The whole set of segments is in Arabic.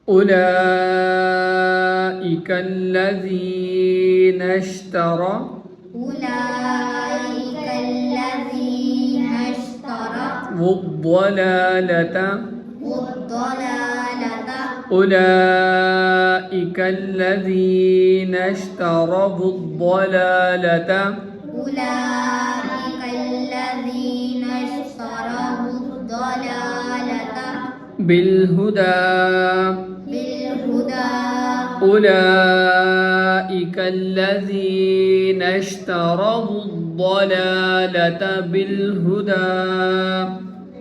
أولئك الذين اشتروا أولئك الذين اشتروا الضلالة الضلالة أولئك الذين اشتروا الضلالة أولئك الذين اشتروا الضلالة بالهدى أولئك الذين اشتروا الضلالة بالهدى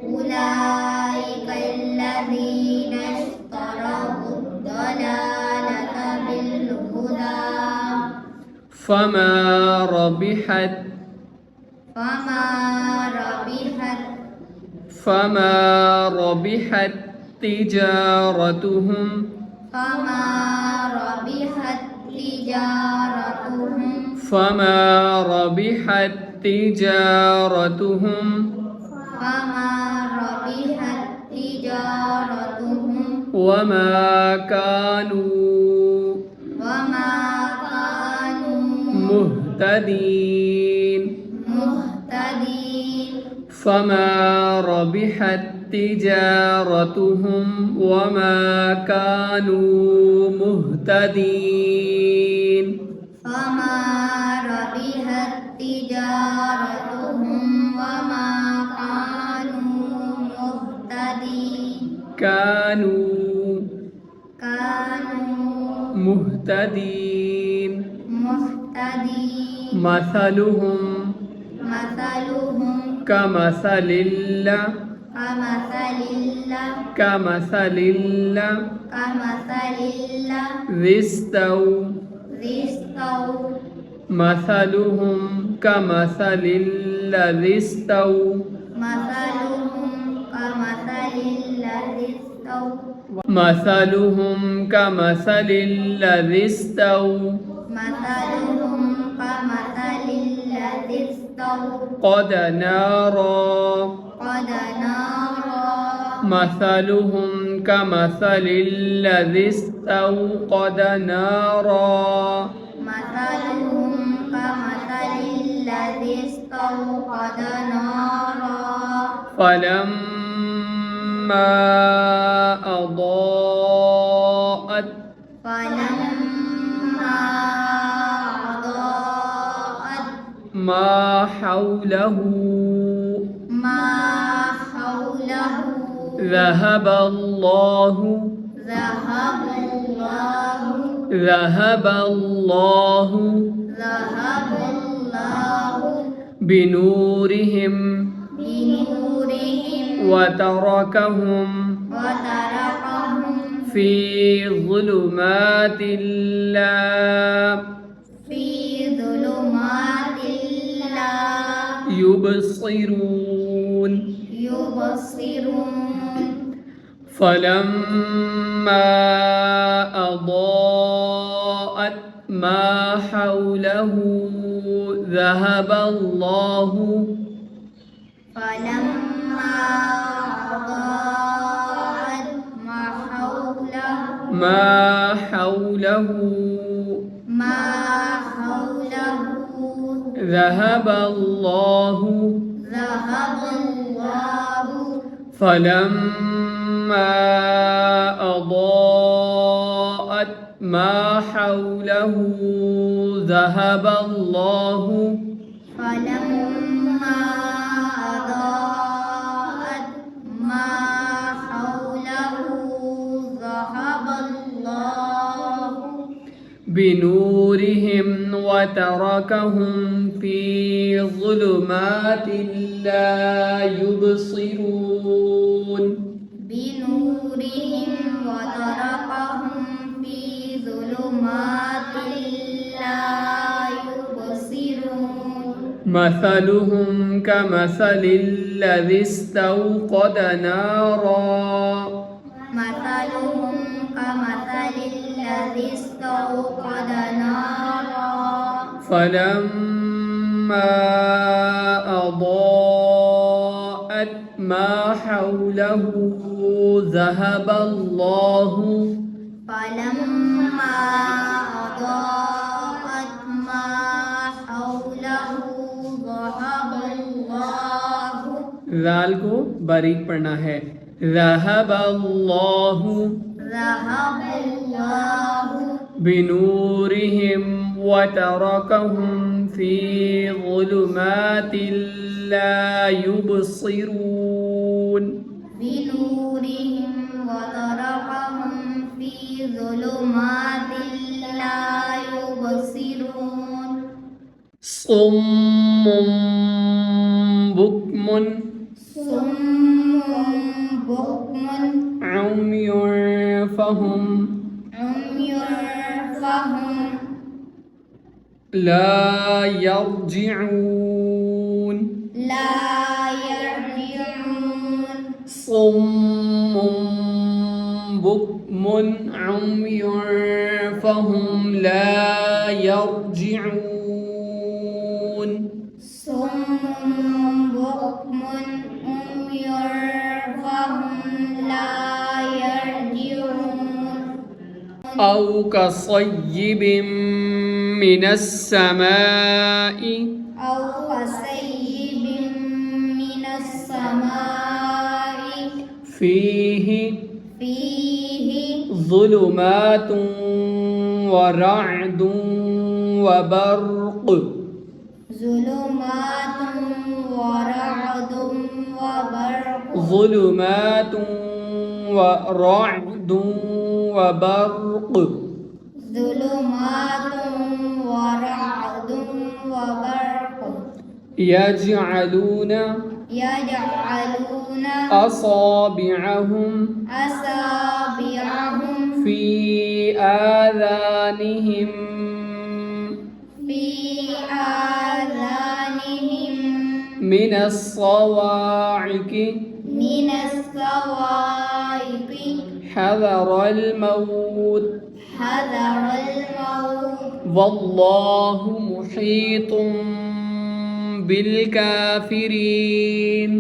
أولئك الذين اشتروا الضلالة بالهدى فما ربحت تجارتهم وما كانوا مهتدين فما ربحت تجارتهم وما كانوا مهتدين كانوا مهتدين مثلهم كمثل الذي استووا مثلهم كمثل الذي استووا قد نارا مثلهم كمثل الذي استوقد نارا فلما أضاءت ما حوله ذهب الله بنورهم وتركهم في ظلمات لا يبصرون فلما أضاءت ما حوله ذهب الله ما حوله ذهب الله فلما أضاءت ما حوله ذهب الله بنورهم وتركهم في ظلمات لا يبصرون مثلهم كمثل الذي استوقد نارا فلما أضاءت ما حوله ذهب الله فلما أضاءت ما حوله ذهب الله ذال को बारीक पढ़ना है ذهب الله بنورهم وتركهم في ظلمات لا يبصرون بنورهم وتركهم في ظلمات لا يبصرون صم بكم صم بكم عمي فهم لا يرجعون صم بكم عمي فهم لا يرجعون صم بكم عمي فهم لا يرجعون أو كصيب من السماء من السماء فيه ظلمات ورعد وبرق ظلمات ورعد ظلمات ورعد وبرق ظلمات ورعد وبرق يجعلون أصابعهم في آذانهم من الصواعق حذر الموت والله محيط بالكافرين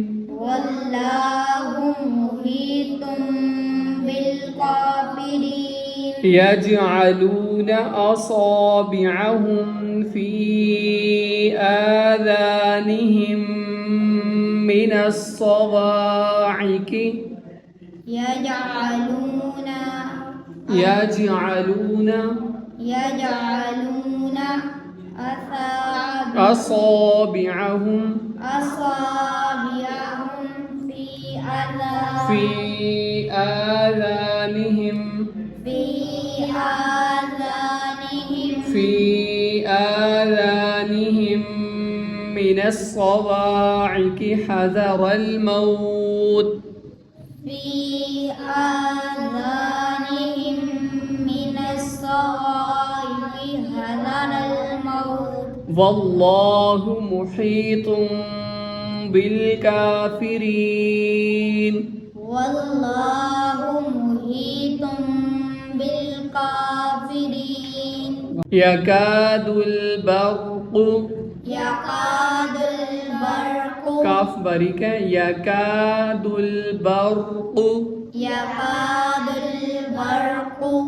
يجعلون أصابعهم في آذانهم من الصواعق يجعلون أصابعهم في آذانهم من الصواعق حذر الموت والله محيط بالكافرين يكاد البرق काफ बारीक है यकाद البرق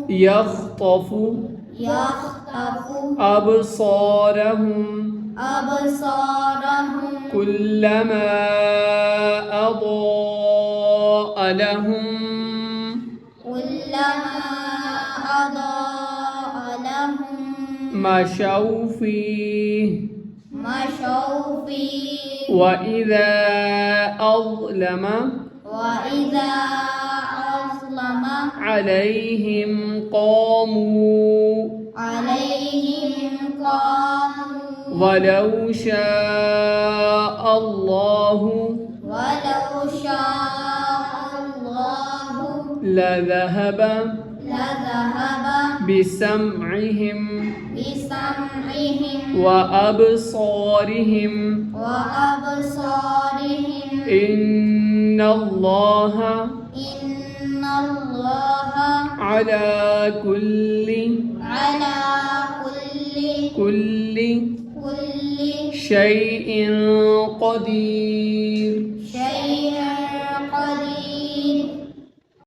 يخطف أبصارهم كلما أضاء لهم مشوا فيه وإذا أظلم عليهم قاموا ولو شاء الله لذهب بسمعهم وأبصارهم إن الله على كل شيء قدير